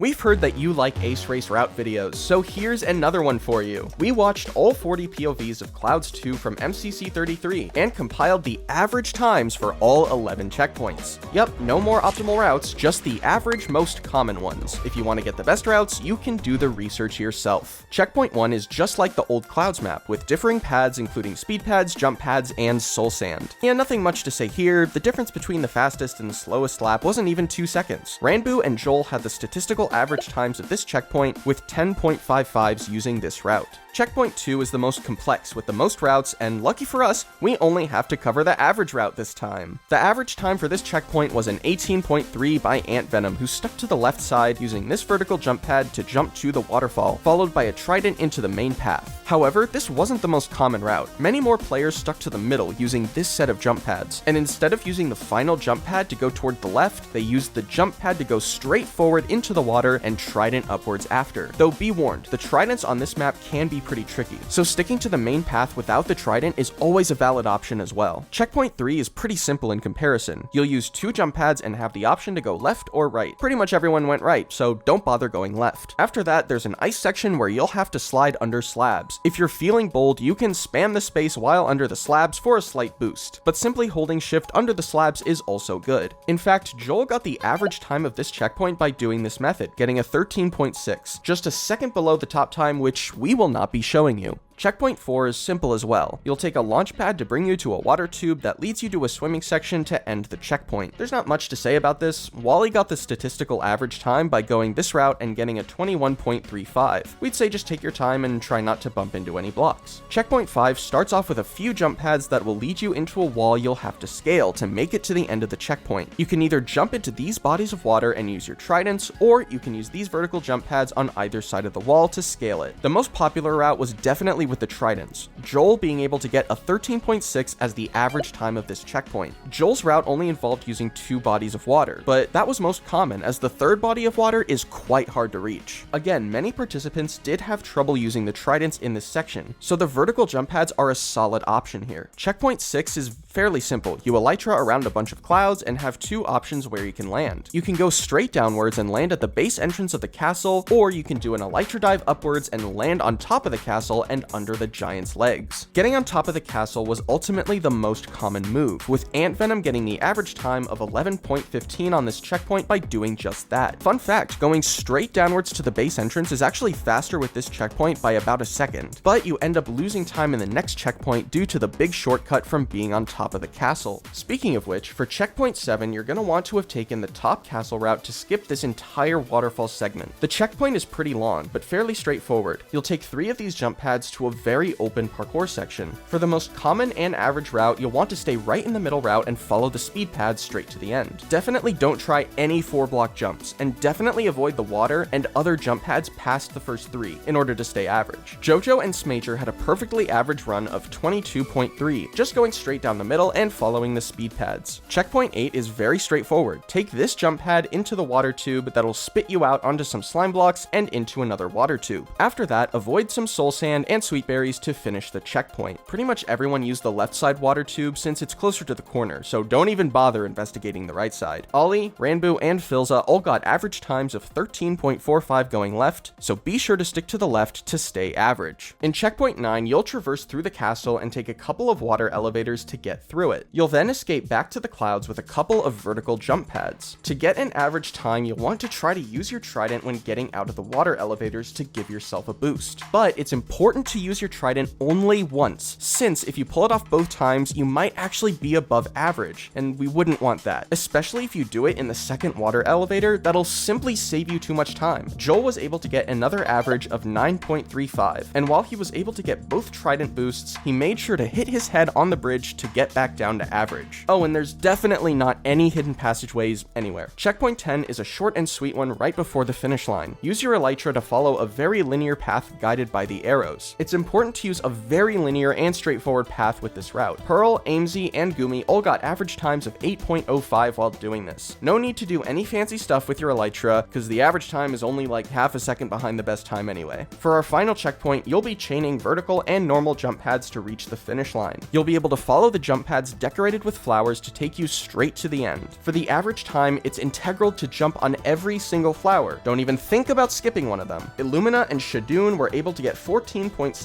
We've heard that you like Ace Race route videos, so here's another one for you. We watched all 40 POVs of Clouds 2 from MCC 33 and compiled the average times for all 11 checkpoints. Yep, no more optimal routes, just the average most common ones. If you want to get the best routes, you can do the research yourself. Checkpoint 1 is just like the old Clouds map, with differing pads including speed pads, jump pads, and soul sand. Yeah, nothing much to say here. The difference between the fastest and the slowest lap wasn't even 2 seconds. Ranbu and Joel had the statistical average times of this checkpoint with 10.55s using this route. Checkpoint 2 is the most complex with the most routes, and lucky for us, we only have to cover the average route this time. The average time for this checkpoint was an 18.3 by Ant Venom, who stuck to the left side using this vertical jump pad to jump to the waterfall, followed by a trident into the main path. However, this wasn't the most common route. Many more players stuck to the middle using this set of jump pads, and instead of using the final jump pad to go toward the left, they used the jump pad to go straight forward into the water and trident upwards after. Though be warned, the tridents on this map can be pretty tricky, so sticking to the main path without the trident is always a valid option as well. Checkpoint 3 is pretty simple in comparison. You'll use 2 jump pads and have the option to go left or right. Pretty much everyone went right, so don't bother going left. After that, there's an ice section where you'll have to slide under slabs. If you're feeling bold, you can spam the space while under the slabs for a slight boost, but simply holding shift under the slabs is also good. In fact, Joel got the average time of this checkpoint by doing this method, getting a 13.6, just a second below the top time, which we will not be showing you. Checkpoint 4 is simple as well. You'll take a launch pad to bring you to a water tube that leads you to a swimming section to end the checkpoint. There's not much to say about this. Wally got the statistical average time by going this route and getting a 21.35. We'd say just take your time and try not to bump into any blocks. Checkpoint 5 starts off with a few jump pads that will lead you into a wall you'll have to scale to make it to the end of the checkpoint. You can either jump into these bodies of water and use your tridents, or you can use these vertical jump pads on either side of the wall to scale it. The most popular route was definitely with the tridents, Joel being able to get a 13.6 as the average time of this checkpoint. Joel's route only involved using 2 bodies of water, but that was most common as the third body of water is quite hard to reach. Again, many participants did have trouble using the tridents in this section, so the vertical jump pads are a solid option here. Checkpoint 6 is fairly simple. You elytra around a bunch of clouds and have 2 options where you can land. You can go straight downwards and land at the base entrance of the castle, or you can do an elytra dive upwards and land on top of the castle and under the giant's legs. Getting on top of the castle was ultimately the most common move, with Ant Venom getting the average time of 11.15 on this checkpoint by doing just that. Fun fact, going straight downwards to the base entrance is actually faster with this checkpoint by about a second, but you end up losing time in the next checkpoint due to the big shortcut from being on top of the castle. Speaking of which, for checkpoint 7, you're going to want to have taken the top castle route to skip this entire waterfall segment. The checkpoint is pretty long, but fairly straightforward. You'll take 3 of these jump pads to a very open parkour section. For the most common and average route, you'll want to stay right in the middle route and follow the speed pads straight to the end. Definitely don't try any 4-block jumps, and definitely avoid the water and other jump pads past the first 3 in order to stay average. Jojo and Smager had a perfectly average run of 22.3, just going straight down the middle and following the speed pads. Checkpoint 8 is very straightforward. Take this jump pad into the water tube that'll spit you out onto some slime blocks and into another water tube. After that, avoid some soul sand and sweet berries to finish the checkpoint. Pretty much everyone used the left side water tube since it's closer to the corner, so don't even bother investigating the right side. Ollie, Ranbu, and Filza all got average times of 13.45 going left, so be sure to stick to the left to stay average. In checkpoint 9, you'll traverse through the castle and take a couple of water elevators to get through it. You'll then escape back to the clouds with a couple of vertical jump pads. To get an average time, you'll want to try to use your trident when getting out of the water elevators to give yourself a boost. But it's important to use your trident only once, since if you pull it off both times, you might actually be above average, and we wouldn't want that. Especially if you do it in the second water elevator, that'll simply save you too much time. Joel was able to get another average of 9.35, and while he was able to get both trident boosts, he made sure to hit his head on the bridge to get back down to average. Oh, and there's definitely not any hidden passageways anywhere. Checkpoint 10 is a short and sweet one right before the finish line. Use your elytra to follow a very linear path guided by the arrows. It's It's important to use a very linear and straightforward path with this route. Pearl, Aimsy, and Gumi all got average times of 8.05 while doing this. No need to do any fancy stuff with your Elytra, because the average time is only like half a second behind the best time anyway. For our final checkpoint, you'll be chaining vertical and normal jump pads to reach the finish line. You'll be able to follow the jump pads decorated with flowers to take you straight to the end. For the average time, it's integral to jump on every single flower. Don't even think about skipping one of them. Illumina and Shadoon were able to get 14.75s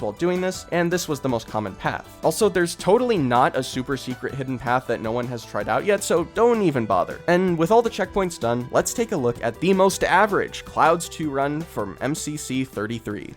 while doing this, and this was the most common path. Also, there's totally not a super secret hidden path that no one has tried out yet, so don't even bother. And with all the checkpoints done, let's take a look at the most average Clouds 2 run from MCC 33.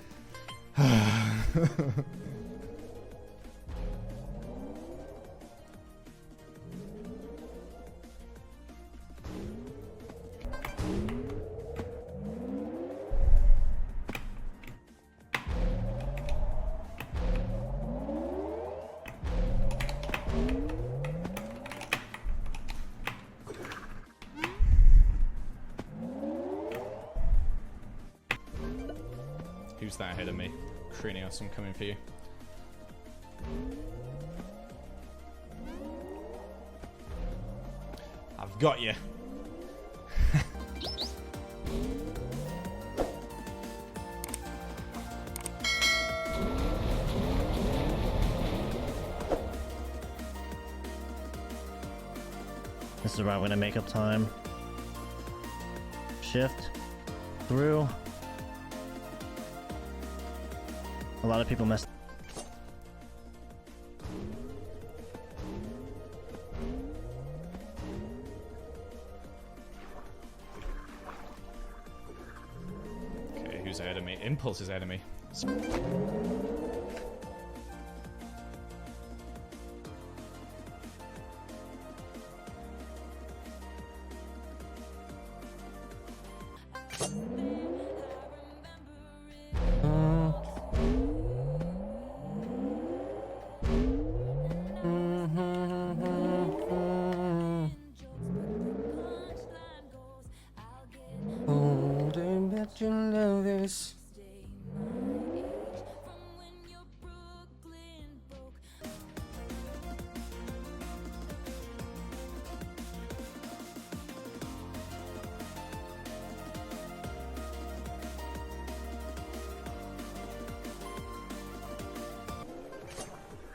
Who's that ahead of me? Krinios, I'm coming for you. I've got you. This is where I'm gonna make up time. Shift through. A lot of people mess. Okay, who's ahead of me? Impulse is ahead of me. You know this.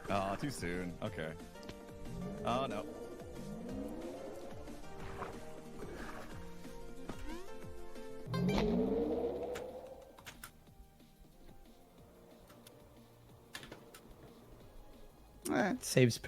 Oh, too soon. Okay. Oh, no. It saves.